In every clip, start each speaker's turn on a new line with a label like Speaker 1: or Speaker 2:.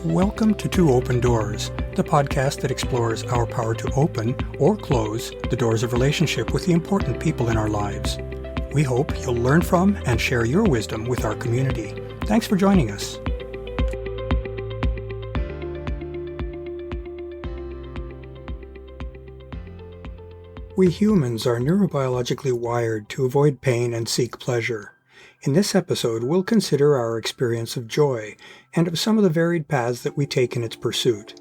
Speaker 1: Welcome to Two Open Doors, the podcast that explores our power to open or close the doors of relationship with the important people in our lives. We hope you'll learn from and share your wisdom with our community. Thanks for joining us. We humans are neurobiologically wired to avoid pain and seek pleasure. In this episode, we'll consider our experience of joy and of some of the varied paths that we take in its pursuit.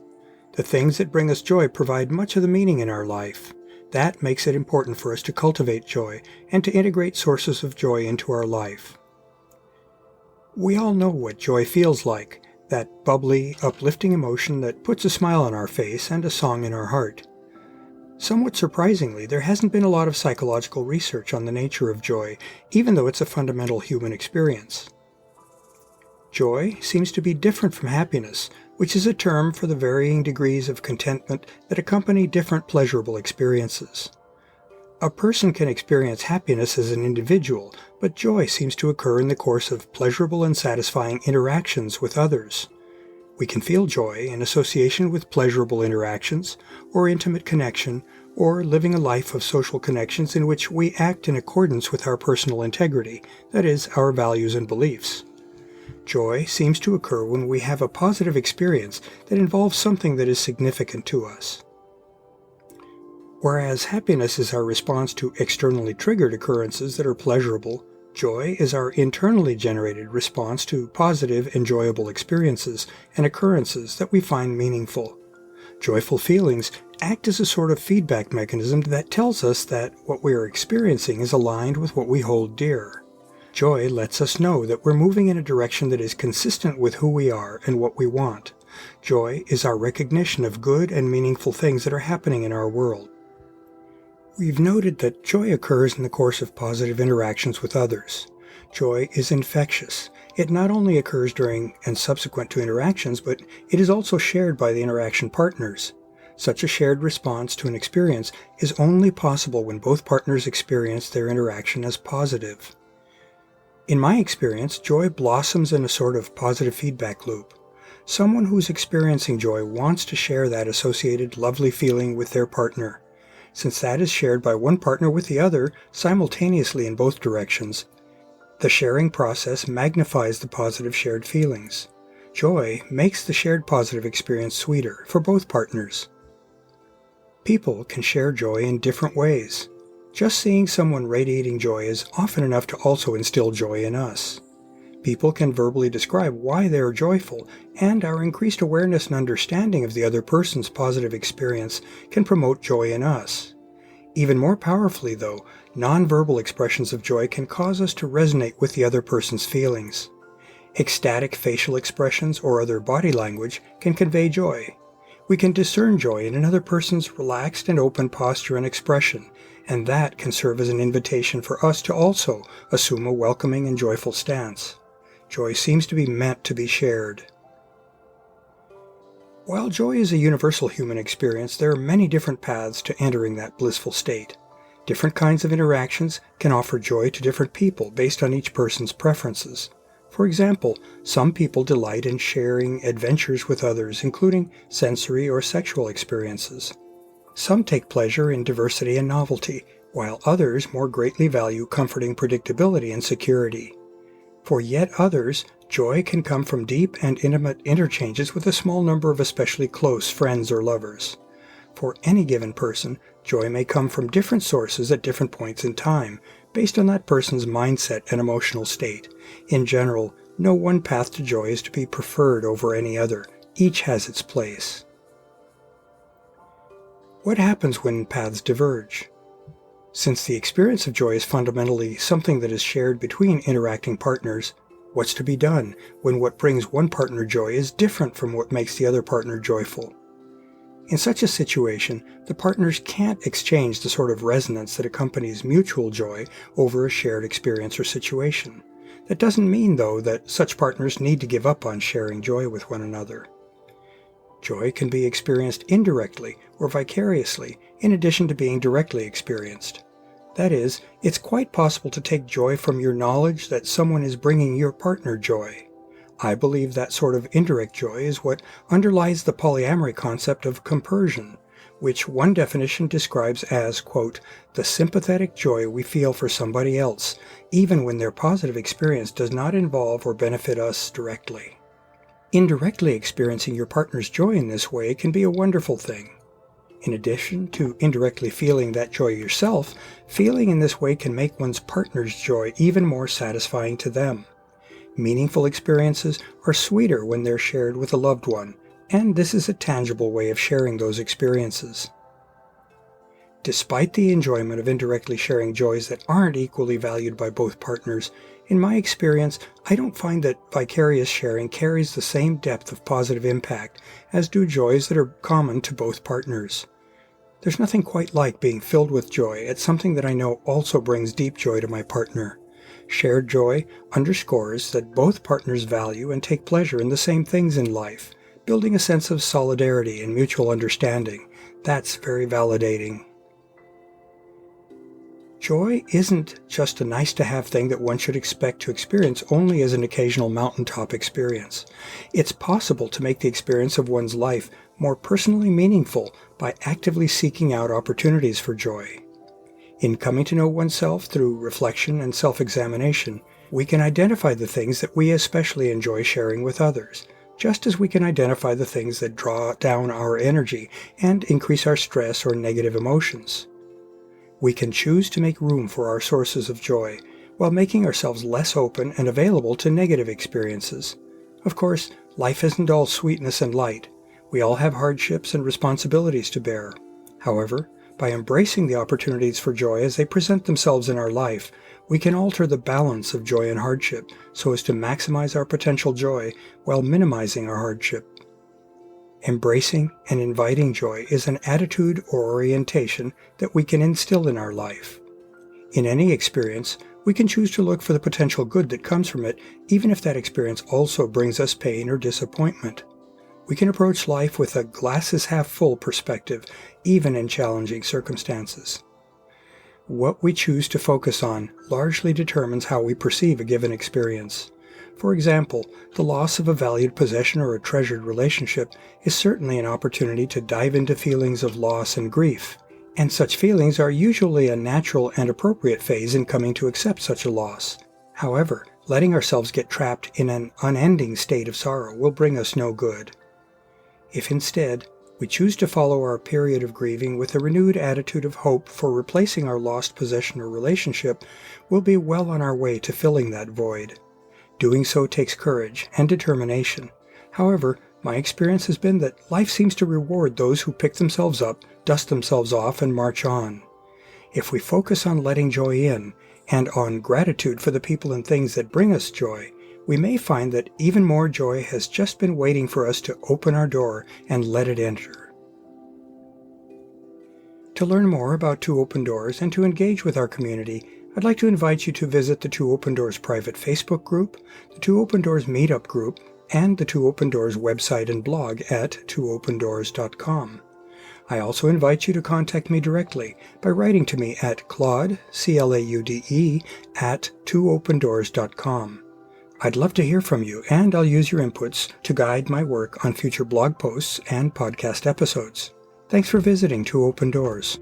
Speaker 1: The things that bring us joy provide much of the meaning in our life. That makes it important for us to cultivate joy and to integrate sources of joy into our life. We all know what joy feels like, that bubbly, uplifting emotion that puts a smile on our face and a song in our heart. Somewhat surprisingly, there hasn't been a lot of psychological research on the nature of joy, even though it's a fundamental human experience. Joy seems to be different from happiness, which is a term for the varying degrees of contentment that accompany different pleasurable experiences. A person can experience happiness as an individual, but joy seems to occur in the course of pleasurable and satisfying interactions with others. We can feel joy in association with pleasurable interactions, or intimate connection, or living a life of social connections in which we act in accordance with our personal integrity, that is, our values and beliefs. Joy seems to occur when we have a positive experience that involves something that is significant to us. Whereas happiness is our response to externally triggered occurrences that are pleasurable, joy is our internally generated response to positive, enjoyable experiences and occurrences that we find meaningful. Joyful feelings act as a sort of feedback mechanism that tells us that what we are experiencing is aligned with what we hold dear. Joy lets us know that we're moving in a direction that is consistent with who we are and what we want. Joy is our recognition of good and meaningful things that are happening in our world. We've noted that joy occurs in the course of positive interactions with others. Joy is infectious. It not only occurs during and subsequent to interactions, but it is also shared by the interaction partners. Such a shared response to an experience is only possible when both partners experience their interaction as positive. In my experience, joy blossoms in a sort of positive feedback loop. Someone who's experiencing joy wants to share that associated lovely feeling with their partner. Since that is shared by one partner with the other simultaneously in both directions, the sharing process magnifies the positive shared feelings. Joy makes the shared positive experience sweeter for both partners. People can share joy in different ways. Just seeing someone radiating joy is often enough to also instill joy in us. People can verbally describe why they are joyful, and our increased awareness and understanding of the other person's positive experience can promote joy in us. Even more powerfully, though, nonverbal expressions of joy can cause us to resonate with the other person's feelings. Ecstatic facial expressions or other body language can convey joy. We can discern joy in another person's relaxed and open posture and expression, and that can serve as an invitation for us to also assume a welcoming and joyful stance. Joy seems to be meant to be shared. While joy is a universal human experience, there are many different paths to entering that blissful state. Different kinds of interactions can offer joy to different people based on each person's preferences. For example, some people delight in sharing adventures with others, including sensory or sexual experiences. Some take pleasure in diversity and novelty, while others more greatly value comforting predictability and security. For yet others, joy can come from deep and intimate interchanges with a small number of especially close friends or lovers. For any given person, joy may come from different sources at different points in time, based on that person's mindset and emotional state. In general, no one path to joy is to be preferred over any other. Each has its place. What happens when paths diverge? Since the experience of joy is fundamentally something that is shared between interacting partners, what's to be done when what brings one partner joy is different from what makes the other partner joyful? In such a situation, the partners can't exchange the sort of resonance that accompanies mutual joy over a shared experience or situation. That doesn't mean, though, that such partners need to give up on sharing joy with one another. Joy can be experienced indirectly or vicariously, in addition to being directly experienced. That is, it's quite possible to take joy from your knowledge that someone is bringing your partner joy. I believe that sort of indirect joy is what underlies the polyamory concept of compersion, which one definition describes as, quote, the sympathetic joy we feel for somebody else, even when their positive experience does not involve or benefit us directly. Indirectly experiencing your partner's joy in this way can be a wonderful thing. In addition to indirectly feeling that joy yourself, feeling in this way can make one's partner's joy even more satisfying to them. Meaningful experiences are sweeter when they're shared with a loved one, and this is a tangible way of sharing those experiences. Despite the enjoyment of indirectly sharing joys that aren't equally valued by both partners, in my experience, I don't find that vicarious sharing carries the same depth of positive impact as do joys that are common to both partners. There's nothing quite like being filled with joy at something that I know also brings deep joy to my partner. Shared joy underscores that both partners value and take pleasure in the same things in life, building a sense of solidarity and mutual understanding. That's very validating. Joy isn't just a nice-to-have thing that one should expect to experience only as an occasional mountaintop experience. It's possible to make the experience of one's life more personally meaningful by actively seeking out opportunities for joy. In coming to know oneself through reflection and self-examination, we can identify the things that we especially enjoy sharing with others, just as we can identify the things that draw down our energy and increase our stress or negative emotions. We can choose to make room for our sources of joy, while making ourselves less open and available to negative experiences. Of course, life isn't all sweetness and light. We all have hardships and responsibilities to bear. However, by embracing the opportunities for joy as they present themselves in our life, we can alter the balance of joy and hardship so as to maximize our potential joy while minimizing our hardship. Embracing and inviting joy is an attitude or orientation that we can instill in our life. In any experience, we can choose to look for the potential good that comes from it, even if that experience also brings us pain or disappointment. We can approach life with a glass-is-half-full perspective, even in challenging circumstances. What we choose to focus on largely determines how we perceive a given experience. For example, the loss of a valued possession or a treasured relationship is certainly an opportunity to dive into feelings of loss and grief, and such feelings are usually a natural and appropriate phase in coming to accept such a loss. However, letting ourselves get trapped in an unending state of sorrow will bring us no good. If instead, we choose to follow our period of grieving with a renewed attitude of hope for replacing our lost possession or relationship, we'll be well on our way to filling that void. Doing so takes courage and determination. However, my experience has been that life seems to reward those who pick themselves up, dust themselves off, and march on. If we focus on letting joy in, and on gratitude for the people and things that bring us joy, we may find that even more joy has just been waiting for us to open our door and let it enter. To learn more about Two Open Doors and to engage with our community, I'd like to invite you to visit the Two Open Doors private Facebook group, the Two Open Doors meetup group, and the Two Open Doors website and blog at twopendoors.com. I also invite you to contact me directly by writing to me at Claude, C-L-A-U-D-E, at twopendoors.com. I'd love to hear from you, and I'll use your inputs to guide my work on future blog posts and podcast episodes. Thanks for visiting Two Open Doors.